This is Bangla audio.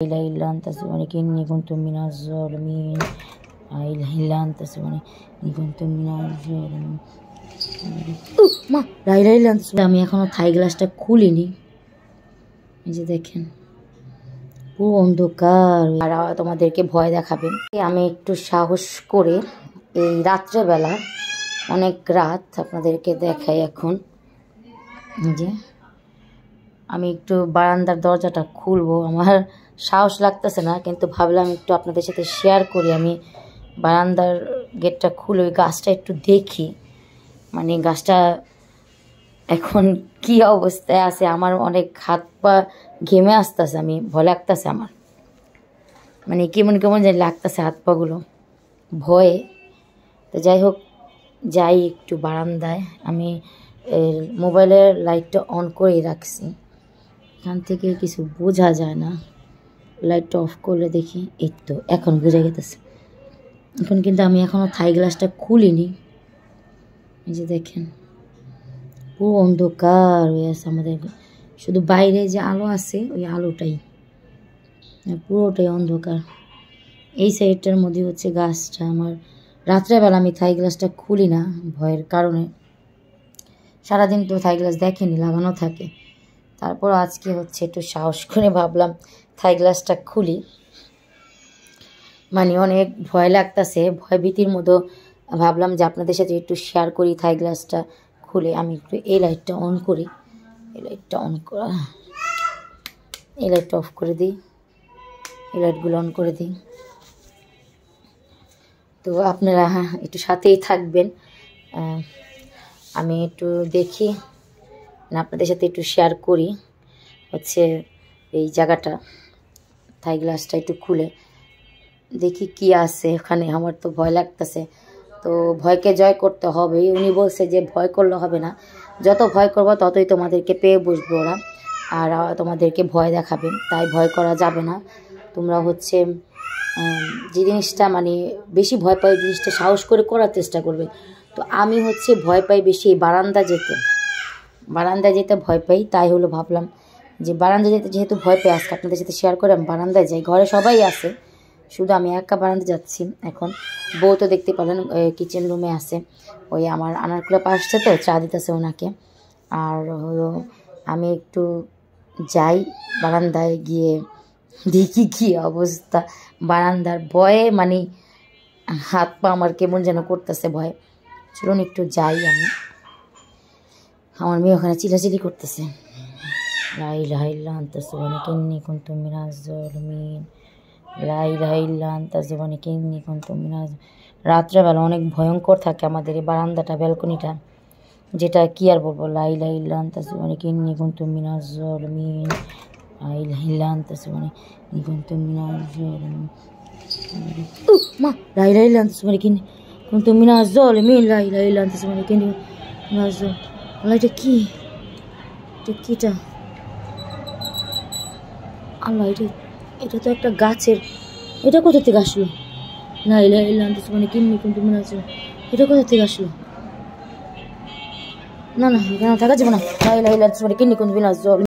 لا إله إلا أنت سبحانك إني كنت من الظالمين. لا إله إلا أنت سبحانك إني كنت من الظالمين. মা লা ইলাহা ইল্লা আনতা। আমি এখনো থাই গ্লাসটা খুলিনি, এই যে দেখেন পুরো অন্ধকার। আর তোমাদেরকে ভয় দেখাবেন। আমি একটু সাহস করে এই রাত্রেবেলা, অনেক রাত, আপনাদেরকে দেখাই। এখন যে আমি একটু বারান্দার দরজাটা খুলবো, আমার সাহস লাগতেছে না, কিন্তু ভাবলাম একটু আপনাদের সাথে শেয়ার করি। আমি বারান্দার গেটটা খুলে ওই গাছটা একটু দেখি, মানে গাছটা এখন কি অবস্থায় আছে। আমার অনেক হাত পা ঘেমে আসতেছে, আমি ভয় লাগতেছে আমার, মানে কেমন কেমন জানি লাগতেছে হাত পাগুলো ভয়ে। তো যাই হোক, যাই একটু বারান্দায়। আমি মোবাইলের লাইটটা অন করেই রাখছি, এখান থেকে কিছু বোঝা যায় না। লাইটটা অফ করলে দেখি, এই তো এখন বোঝা গেতেছে। এখন কিন্তু আমি এখনও থাই গ্লাসটা খুলিনি, এই যে দেখেন পুরো অন্ধকার হয়ে আছে আমাদের। শুধু বাইরে যে আলো আছে ওই আলোটাই, পুরোটাই অন্ধকার। এই সাইডটার মধ্যে হচ্ছে গাছটা। আমার রাত্রেবেলা আমি থাই গ্লাসটা খুলি না ভয়ের কারণে। সারাদিন তো থাই গ্লাস দেখেনি, লাগানো থাকে। তারপর আজকে হচ্ছে একটু সাহস করে ভাবলাম থাই গ্লাসটা খুলি, মানে অনেক ভয় লাগতেছে, ভয় ভীতির মতো ভাবলাম যে আপনাদের সাথে একটু শেয়ার করি। থাই গ্লাসটা খুলে আমি একটু এই লাইটটা অন করি, এই লাইটটা অন করা, এই লাইটটা অফ করে দিই, এই লাইটগুলো অন করে দিই। তো আপনারা একটু সাথেই থাকবেন, আমি একটু দেখি না, আপনাদের সাথে একটু শেয়ার করি হচ্ছে এই জায়গাটা। থাই গ্লাসটা একটু খুলে দেখি কি আছে ওখানে। আমার তো ভয় লাগতেছে, তো ভয়কে জয় করতে হবে। উনি বলছে যে ভয় করলে হবে না, যত ভয় করবো ততই তোমাদেরকে পেয়ে বসবে ওরা, আর তোমাদেরকে ভয় দেখাবে। তাই ভয় করা যাবে না। তোমরা হচ্ছে যে জিনিসটা মানে বেশি ভয় পাই, জিনিসটা সাহস করে করার চেষ্টা করবে। তো আমি হচ্ছে ভয় পাই বেশি বারান্দায় যেতে ভয় পাই। তাই হলো ভাবলাম যে বারান্দায় যেতে যেহেতু ভয় পাই, আজকে আপনাদের সাথে শেয়ার করে আমি বারান্দায় যাই। ঘরে সবাই আছে, শুধু আমি একা বারান্দায় যাচ্ছি। এখন বউ তো দেখতে পেলেন কিচেন রুমে আছে, ওই আমার আনারকুলা পাশে তো চা দিতেছে ওনাকে। আর হলো আমি একটু যাই বারান্দায়, গিয়ে দেখি কী অবস্থা বারান্দার। ভয়ে মানে হাত পা আমার কেমন যেন করতেছে ভয়। চলুন একটু যাই আমি। আমার মেয়ে ওখানে চিলাচিলি করতেছে। লা ইলাহা ইল্লা আনতা সুবহানাকা ইন্নী কুনতু মিনাজ জালিমিন। লা ইলাহা ইল্লা আনতা সুবহানাকা ইন্নী কুনতু মিনাজ। রাত্রেবেলা অনেক ভয়ঙ্কর থাকে আমাদের এই বারান্দাটা, ব্যালকনিটা, যেটা কি আর বলবো। লা ইলাহা ইল্লা আনতা সুবহানাকা ইন্নী কুনতু মিনাজ জালিমিন। লা ইলাহা ইল্লা আনতা সুবহানাকা ইন্নী কুনতু মিনাজ জালিমিন। মা লা ইলাহা ইল্লা আনতা সুবহানাকা ইন্নী কুনতু মিনাজ জালিমিন। লা ইলাহা ইল্লা আনতা সুবহানাকা ইন্নী মিনাজ জালিমিন। আল্লাহ, এটা কি? এটা কিটা? আল্লাহ, এটা তো একটা গাছের। এটা কোথা থেকে আসলো? লা ইলাহা ইল্লা আনতা সুবহানাকা ইন্নী কুনতু মিনাজ জালিমিন। এটা কোথা থেকে আসলো? না না, এখানে থাকা যাবে না। লা ইলাহা ইল্লা আনতা সুবহানাকা ইন্নী কুনতু মিনাজ জালিমিন।